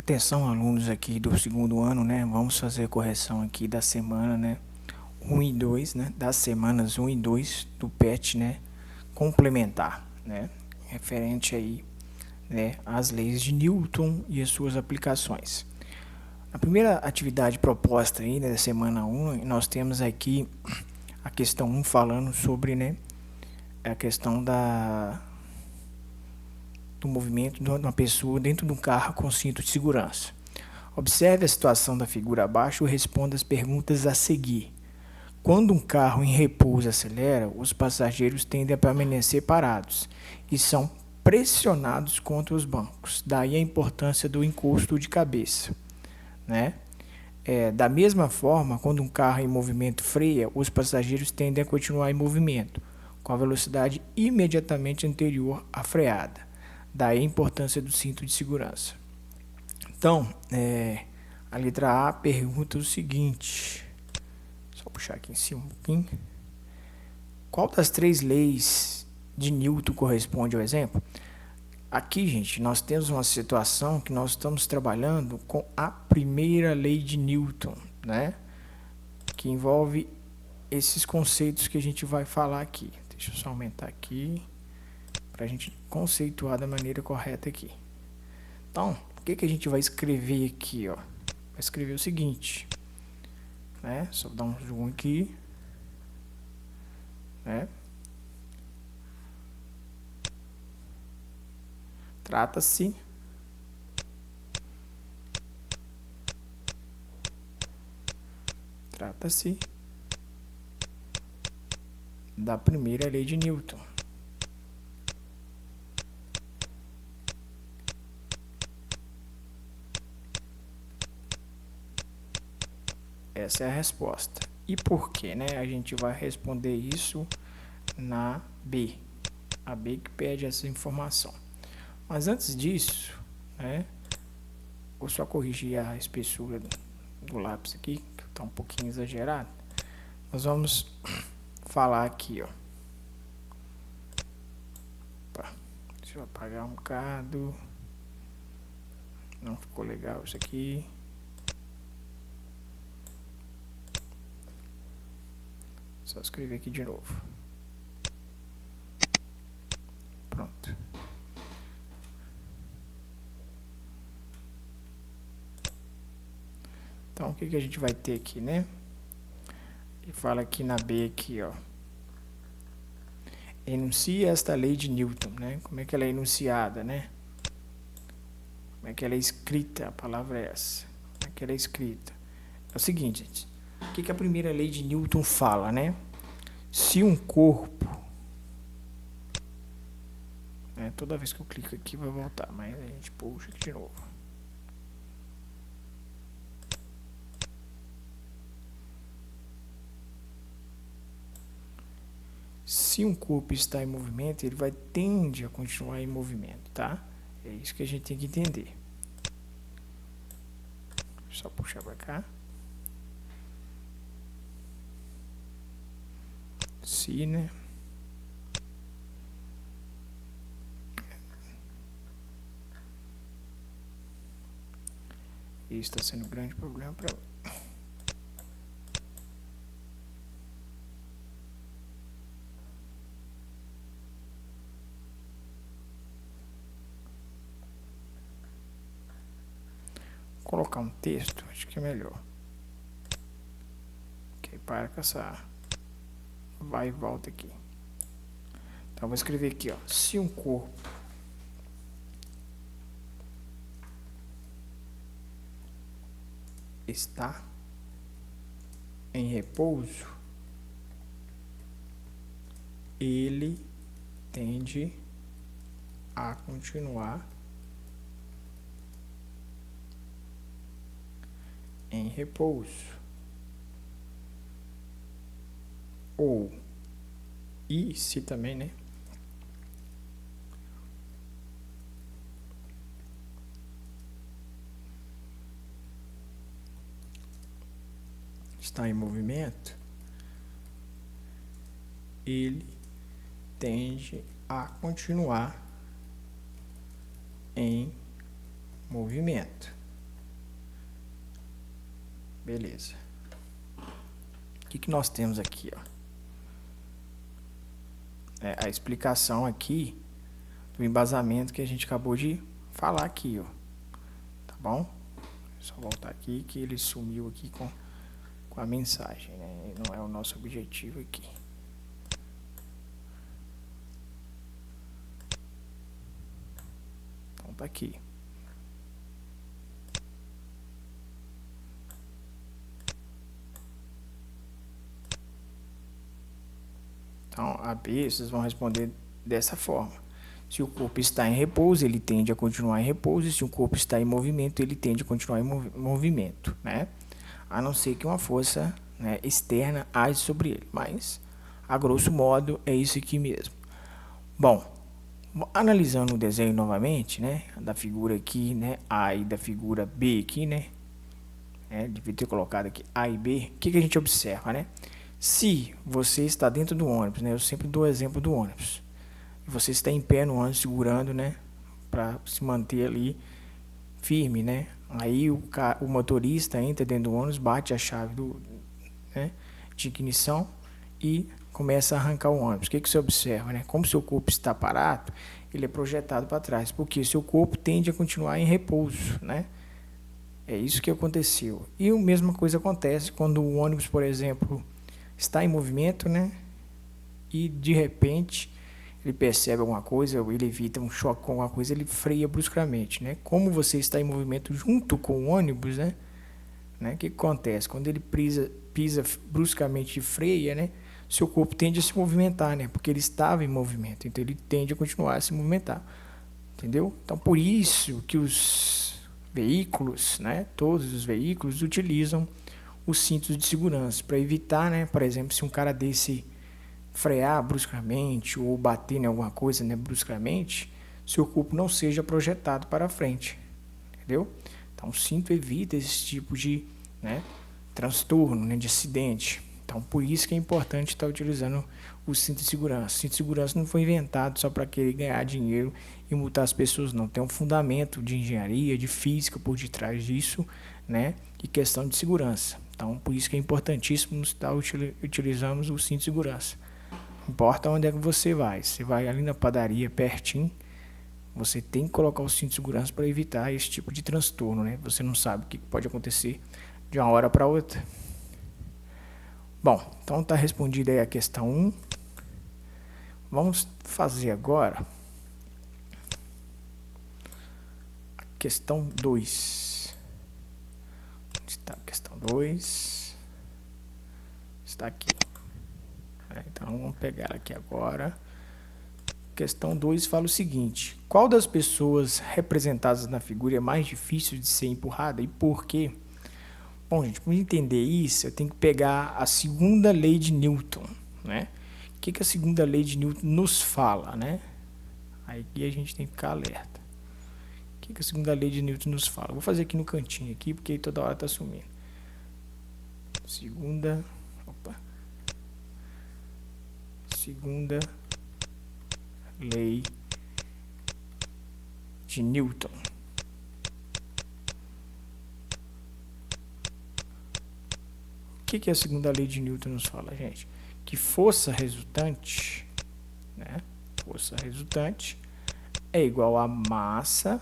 Atenção, alunos aqui do segundo ano, né? Vamos fazer a correção aqui da semana, né? 1 e 2, né? Das semanas 1 e 2 do PET, né? Complementar, né? Referente aí, né? Às leis de Newton e as suas aplicações. A primeira atividade proposta aí, né, da semana 1, nós temos aqui a questão 1 falando sobre, né? A questão do movimento de uma pessoa dentro de um carro com cinto de segurança. Observe a situação da figura abaixo e responda as perguntas a seguir. Quando um carro em repouso acelera, os passageiros tendem a permanecer parados e são pressionados contra os bancos. Daí a importância do encosto de cabeça, né? Da mesma forma, quando um carro em movimento freia, os passageiros tendem a continuar em movimento, com a velocidade imediatamente anterior à freada. Daí a importância do cinto de segurança. Então, a letra A pergunta o seguinte, só puxar aqui em cima um pouquinho. Qual das 3 leis de Newton corresponde ao exemplo? Aqui, gente, nós temos uma situação que nós estamos trabalhando com a primeira lei de Newton, né? Que envolve esses conceitos que a gente vai falar aqui. Deixa eu só aumentar aqui para a gente conceituar da maneira correta aqui. Então, o que a gente vai escrever aqui, ó? Vai escrever o seguinte, né? Só dar um zoom aqui, né? Trata-se da primeira lei de Newton. Essa é a resposta. E por que, né? A gente vai responder isso na B. A B que pede essa informação. Mas antes disso, né? Vou só corrigir a espessura do lápis aqui, que está um pouquinho exagerado. Nós vamos falar aqui, ó. Opa, deixa eu apagar um bocado. Não ficou legal isso aqui. Só escrever aqui de novo. Pronto. Então, o que a gente vai ter aqui, né? Ele fala aqui na B, aqui, ó. Enuncie esta lei de Newton, né? Como é que ela é enunciada, né? Como é que ela é escrita? A palavra é essa. Como é que ela é escrita? É o seguinte, gente. O que a primeira lei de Newton fala, né? Se um corpo... toda vez que eu clico aqui vai voltar, mas a gente puxa aqui de novo. Se um corpo está em movimento, ele tende a continuar em movimento, tá? É isso que a gente tem que entender. Só puxar para cá. Se, né? Isso está sendo um grande problema para mim. Vou colocar um texto, acho que é melhor. Ok, para com essa vai e volta aqui. Então, vou escrever aqui, ó. Se um corpo está em repouso, ele tende a continuar em repouso. Ou, e se também, né? Está em movimento, ele tende a continuar em movimento. Beleza. O que nós temos aqui, ó? A explicação aqui do embasamento que a gente acabou de falar aqui, ó. Tá bom? Só voltar aqui que ele sumiu aqui com a mensagem, né? Não é o nosso objetivo aqui. Então tá aqui. Então, a B, vocês vão responder dessa forma. Se o corpo está em repouso, ele tende a continuar em repouso. E se o corpo está em movimento, ele tende a continuar em movimento, né? A não ser que uma força, né, externa age sobre ele. Mas, a grosso modo, é isso aqui mesmo. Bom, analisando o desenho novamente, né, da figura aqui, né, A e da figura B aqui, né? Devia ter colocado aqui A e B. O que a gente observa, né? Se você está dentro do ônibus, né? Eu sempre dou o exemplo do ônibus. Você está em pé no ônibus, segurando, né? Para se manter ali firme, né? Aí o motorista entra dentro do ônibus, bate a chave de ignição e começa a arrancar o ônibus. O que você observa, né? Como seu corpo está parado, ele é projetado para trás, porque seu corpo tende a continuar em repouso, né? É isso que aconteceu. E a mesma coisa acontece quando o ônibus, por exemplo, está em movimento, né? E de repente ele percebe alguma coisa, ou ele evita um choque com alguma coisa, ele freia bruscamente, né? Como você está em movimento junto com o ônibus, né? O que acontece? Quando ele pisa bruscamente e freia, né? Seu corpo tende a se movimentar, né? Porque ele estava em movimento, então ele tende a continuar a se movimentar, entendeu? Então por isso que os veículos, né? Todos os veículos utilizam os cintos de segurança para evitar, né? Por exemplo, se um cara desse frear bruscamente ou bater em alguma coisa, né, bruscamente, seu corpo não seja projetado para frente, entendeu? Então o cinto evita esse tipo de, né, transtorno, né, de acidente. Então por isso que é importante estar utilizando o cinto de segurança. O cinto de segurança não foi inventado só para querer ganhar dinheiro e multar as pessoas, não. Tem um fundamento de engenharia, de física por detrás disso, né, e questão de segurança. Então por isso que é importantíssimo estar utilizando o cinto de segurança. Importa onde é que você vai. Se vai ali na padaria, pertinho, você tem que colocar o cinto de segurança para evitar esse tipo de transtorno, né? Você não sabe o que pode acontecer de uma hora para outra. Bom, então está respondida aí a questão 1. Vamos fazer agora a questão 2. Onde está a questão 2? Está aqui. Então vamos pegar aqui agora. Questão 2 fala o seguinte: qual das pessoas representadas na figura é mais difícil de ser empurrada e por quê? Bom, gente, para entender isso, eu tenho que pegar a segunda lei de Newton, né? O que a segunda lei de Newton nos fala, né? Aí a gente tem que ficar alerta. O que a segunda lei de Newton nos fala? Vou fazer aqui no cantinho aqui, porque toda hora está sumindo. Segunda lei de Newton. O que a segunda lei de Newton nos fala, gente? Que força resultante, né? Força resultante é igual a massa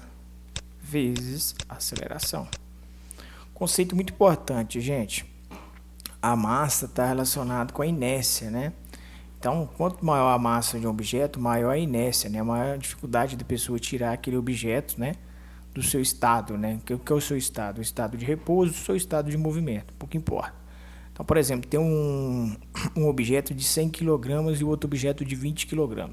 vezes aceleração. Conceito muito importante, gente. A massa está relacionada com a inércia, né? Então, quanto maior a massa de um objeto, maior a inércia, né? Maior a dificuldade da pessoa tirar aquele objeto, né, do seu estado, né? O que é o seu estado? O estado de repouso, o seu estado de movimento, pouco importa. Então, por exemplo, tem um objeto de 100 kg e o outro objeto de 20 kg.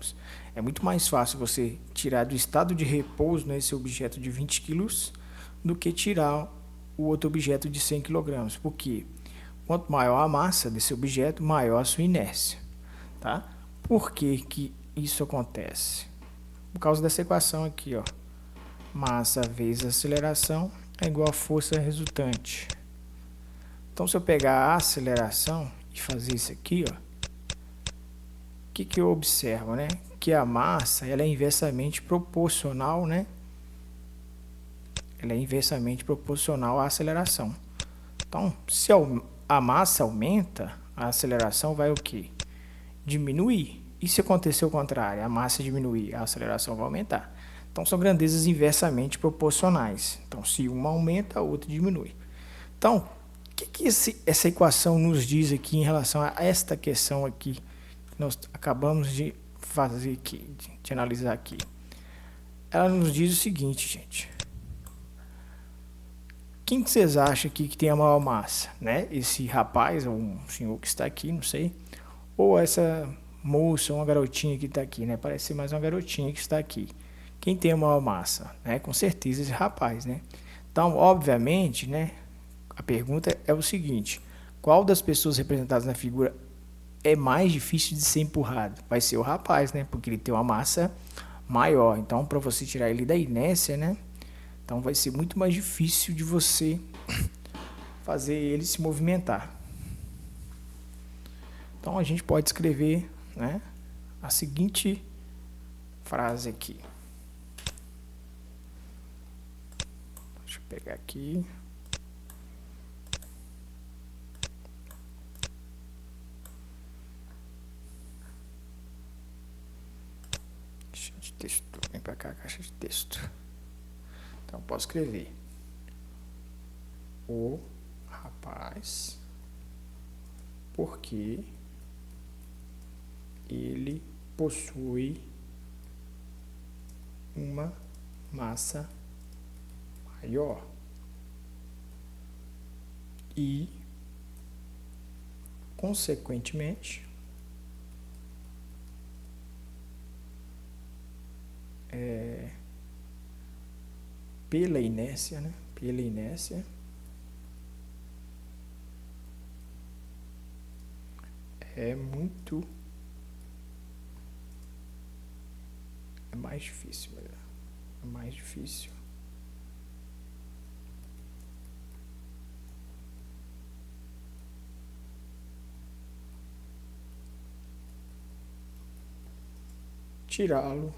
É muito mais fácil você tirar do estado de repouso, né, esse objeto de 20 kg do que tirar o outro objeto de 100 kg. Por quê? Quanto maior a massa desse objeto, maior a sua inércia. Tá? Por que isso acontece? Por causa dessa equação aqui, ó. Massa vezes aceleração é igual a força resultante. Então, se eu pegar a aceleração e fazer isso aqui, ó, o que eu observo, né? Que a massa, ela é inversamente proporcional, né? Ela é inversamente proporcional à aceleração. Então, se a massa aumenta, a aceleração vai o quê? Diminuir. E se acontecer o contrário, a massa diminuir, a aceleração vai aumentar. Então, são grandezas inversamente proporcionais. Então, se uma aumenta, a outra diminui. Então, o que essa equação nos diz aqui em relação a esta questão aqui que nós acabamos de fazer aqui, de analisar aqui? Ela nos diz o seguinte, gente. Quem que vocês acham aqui que tem a maior massa? Né? Esse rapaz, ou um senhor que está aqui, não sei. Ou essa moça, uma garotinha que está aqui, né? Parece ser mais uma garotinha que está aqui. Quem tem a maior massa? Né? Com certeza esse rapaz, né? Então, obviamente, né? A pergunta é o seguinte: qual das pessoas representadas na figura é mais difícil de ser empurrado? Vai ser o rapaz, né? Porque ele tem uma massa maior. Então, para você tirar ele da inércia, né? Então, vai ser muito mais difícil de você fazer ele se movimentar. Então, a gente pode escrever, né, a seguinte frase aqui. Deixa eu pegar aqui. Caixa de texto. Vem para cá, caixa de texto. Então, posso escrever: o rapaz, porque ele possui uma massa maior e, consequentemente, pela inércia, né? Pela inércia, é mais difícil, é mais difícil tirá-lo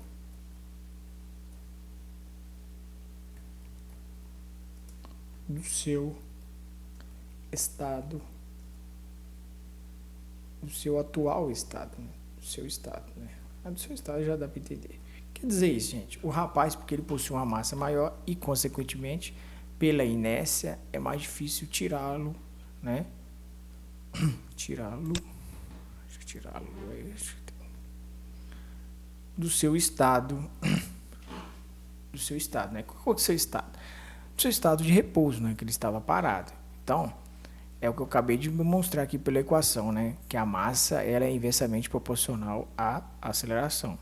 do seu estado, do seu atual estado, né? Do seu estado, né? Do seu estado já dá para entender. Quer dizer isso, gente, o rapaz, porque ele possui uma massa maior e, consequentemente, pela inércia, é mais difícil tirá-lo, né? Tirá-lo do seu estado, né? Qual é o seu estado? Do seu estado de repouso, né? Que ele estava parado. Então, é o que eu acabei de mostrar aqui pela equação, né? Que a massa ela é inversamente proporcional à aceleração.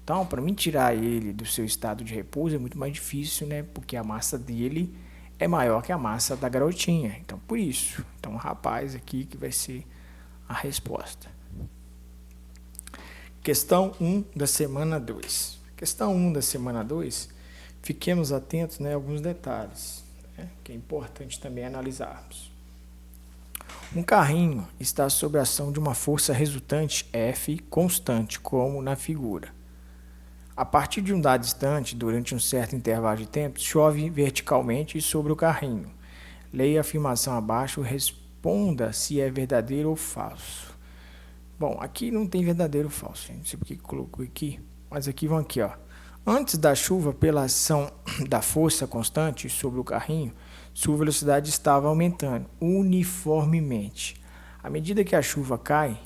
Então, para mim tirar ele do seu estado de repouso é muito mais difícil, né? Porque a massa dele é maior que a massa da garotinha. Então, por isso. Então, o rapaz aqui que vai ser a resposta. Questão 1 da semana 2. Questão 1 da semana 2, fiquemos atentos, né, a alguns detalhes, né, que é importante também analisarmos. Um carrinho está sob a ação de uma força resultante F constante, como na figura. A partir de um dado distante, durante um certo intervalo de tempo, chove verticalmente sobre o carrinho. Leia a afirmação abaixo, responda se é verdadeiro ou falso. Bom, aqui não tem verdadeiro ou falso, gente. Não sei porque colocou aqui, mas aqui vão aqui, ó. Antes da chuva, pela ação da força constante sobre o carrinho, sua velocidade estava aumentando uniformemente. À medida que a chuva cai,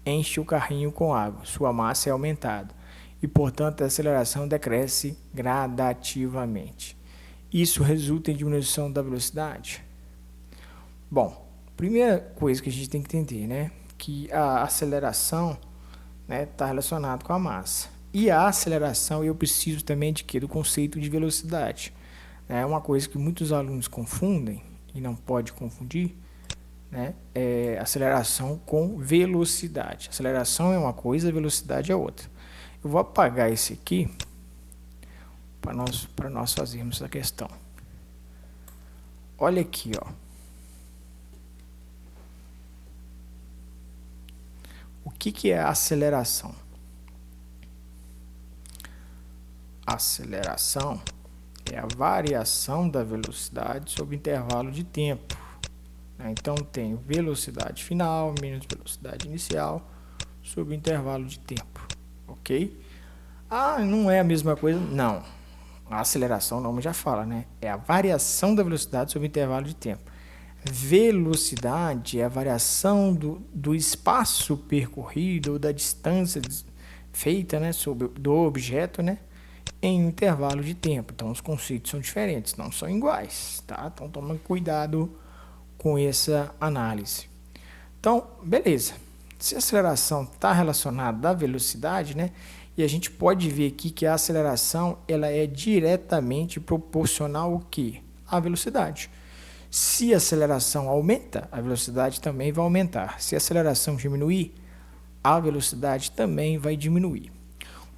enche o carrinho com água, sua massa é aumentada e, portanto, a aceleração decresce gradativamente. Isso resulta em diminuição da velocidade? Bom, primeira coisa que a gente tem que entender, né, que a aceleração, né, está relacionada com a massa. E a aceleração eu preciso também de quê? Do conceito de velocidade. É uma coisa que muitos alunos confundem, e não pode confundir, né, é aceleração com velocidade. Aceleração é uma coisa, velocidade é outra. Eu vou apagar esse aqui para nós fazermos a questão. Olha aqui, ó. O que é a aceleração? A aceleração é a variação da velocidade sobre intervalo de tempo. né? Então, tenho velocidade final menos velocidade inicial sobre o intervalo de tempo, ok? Ah, não é a mesma coisa? Não. A aceleração, o nome já fala, né? É a variação da velocidade sobre o intervalo de tempo. Velocidade é a variação do espaço percorrido ou da distância feita, né, do objeto, né, em um intervalo de tempo. Então, os conceitos são diferentes, não são iguais, tá? Então, toma cuidado com essa análise. Então, beleza. Se a aceleração está relacionada à velocidade, né, e a gente pode ver aqui que a aceleração ela é diretamente proporcional ao quê? À velocidade. Se a aceleração aumenta, a velocidade também vai aumentar. Se a aceleração diminuir, a velocidade também vai diminuir.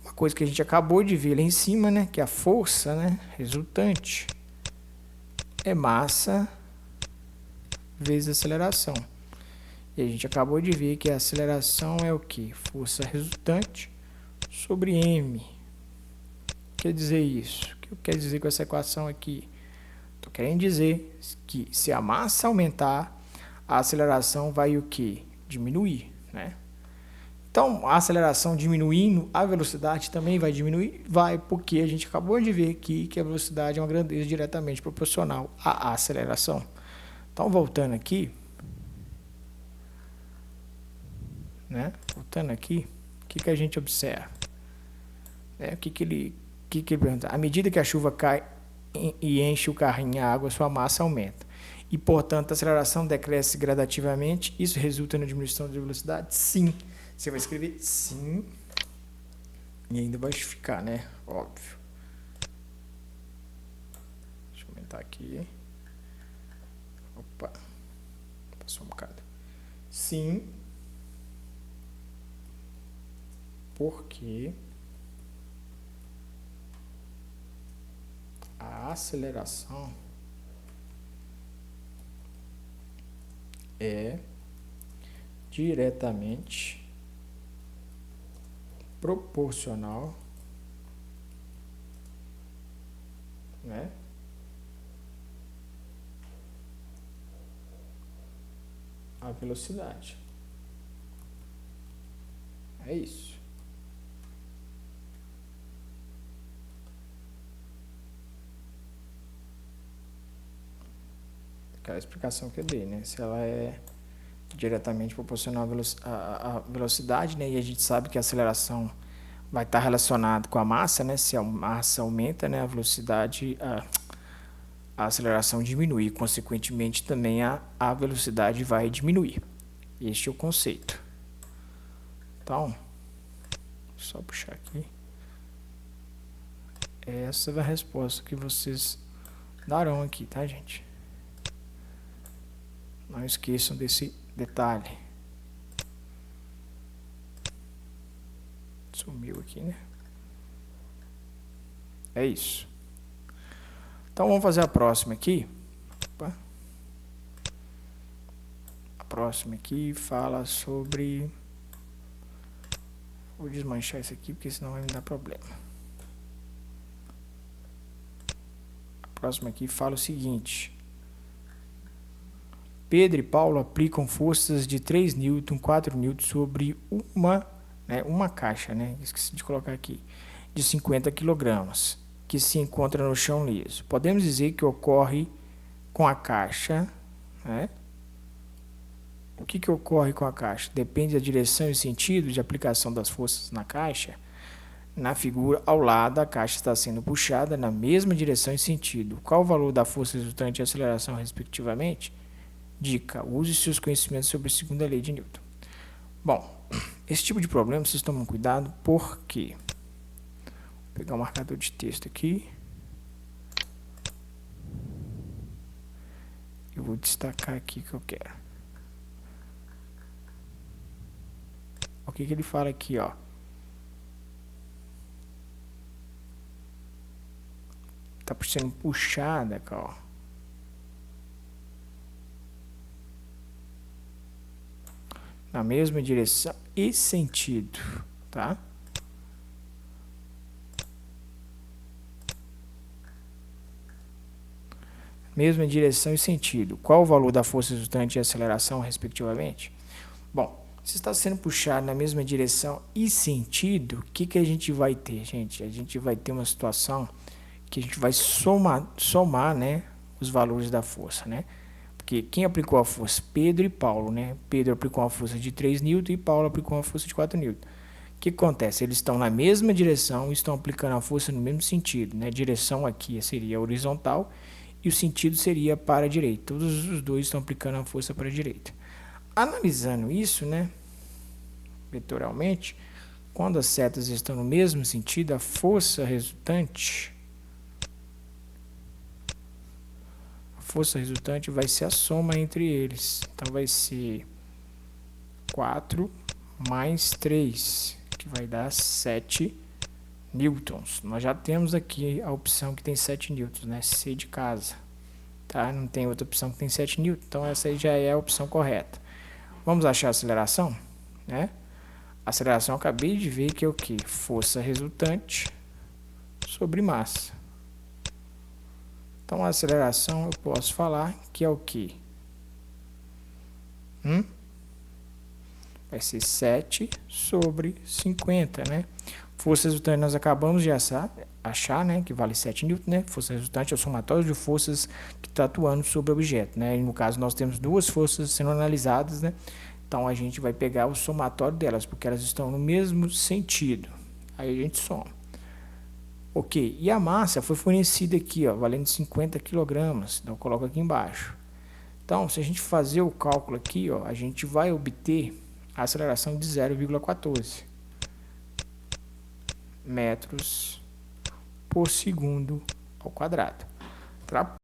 Uma coisa que a gente acabou de ver lá em cima, né, que a força, né, resultante é massa vezes aceleração. E a gente acabou de ver que a aceleração é o que? Força resultante sobre m. Quer dizer isso? O que eu quero dizer com essa equação aqui? Estou querendo dizer que se a massa aumentar, a aceleração vai o que? Diminuir, né? Então, a aceleração diminuindo, a velocidade também vai diminuir? Vai, porque a gente acabou de ver aqui que a velocidade é uma grandeza diretamente proporcional à aceleração. Então, voltando aqui, né? Voltando aqui, o que a gente observa? O que ele pergunta? À medida que a chuva cai e enche o carrinho em água, sua massa aumenta. E, portanto, a aceleração decresce gradativamente. Isso resulta na diminuição de velocidade? Sim. Você vai escrever sim. E ainda vai justificar, né? Óbvio. Deixa eu aumentar aqui. Opa. Passou um bocado. Sim. Porque a aceleração é diretamente proporcional, né, à velocidade. É isso. Aquela explicação que eu dei, né? Se ela é diretamente proporcional à velocidade, né? E a gente sabe que a aceleração vai estar relacionada com a massa, né? Se a massa aumenta, né? A velocidade, a aceleração diminui. Consequentemente, também a velocidade vai diminuir. Este é o conceito. Então, só puxar aqui. Essa é a resposta que vocês darão aqui, tá, gente? Não esqueçam desse detalhe. Sumiu aqui, né? É isso. Então, vamos fazer a próxima aqui. Opa. A próxima aqui fala sobre... Vou desmanchar isso aqui, porque senão vai me dar problema. A próxima aqui fala o seguinte. Pedro e Paulo aplicam forças de 3 N, 4 N sobre uma caixa, né? Esqueci de colocar aqui, de 50 kg, que se encontra no chão liso. Podemos dizer que ocorre com a caixa, né? O que ocorre com a caixa? Depende da direção e sentido de aplicação das forças na caixa. Na figura ao lado, a caixa está sendo puxada na mesma direção e sentido. Qual o valor da força resultante e aceleração, respectivamente? Dica: use seus conhecimentos sobre a segunda lei de Newton. Bom, esse tipo de problema vocês tomam cuidado porque... Vou pegar um marcador de texto aqui. Eu vou destacar aqui que eu quero. O que ele fala aqui, ó. Tá sendo puxada, ó. Na mesma direção e sentido, tá? mesma direção e sentido. Qual o valor da força resultante e aceleração, respectivamente? Bom, se está sendo puxado na mesma direção e sentido, o que a gente vai ter, gente? A gente vai ter uma situação que a gente vai somar, né, os valores da força, né? Porque quem aplicou a força? Pedro e Paulo, né? Pedro aplicou uma força de 3 N e Paulo aplicou uma força de 4 N. O que acontece? Eles estão na mesma direção e estão aplicando a força no mesmo sentido, né? Direção aqui seria horizontal e o sentido seria para a direita. Todos os dois estão aplicando a força para a direita. Analisando isso, né, vetorialmente, quando as setas estão no mesmo sentido, a força resultante vai ser a soma entre eles. Então vai ser 4 mais 3, que vai dar 7 newtons. Nós já temos aqui a opção que tem 7 newtons, né? C de casa. Tá? Não tem outra opção que tem 7 newtons, então essa aí já é a opção correta. Vamos achar a aceleração, né? A aceleração eu acabei de ver que é o que? Força resultante sobre massa. Então a aceleração eu posso falar que é o que? Vai ser 7 sobre 50, né? Força resultante nós acabamos de achar, né? Que vale 7 N, né? Força resultante é o somatório de forças que está atuando sobre o objeto, né? E no caso nós temos duas forças sendo analisadas, né? Então a gente vai pegar o somatório delas, porque elas estão no mesmo sentido. Aí a gente soma. Ok, e a massa foi fornecida aqui, ó, valendo 50 kg. Então eu coloco aqui embaixo. Então, se a gente fazer o cálculo aqui, ó, a gente vai obter a aceleração de 0,14 metros por segundo ao quadrado.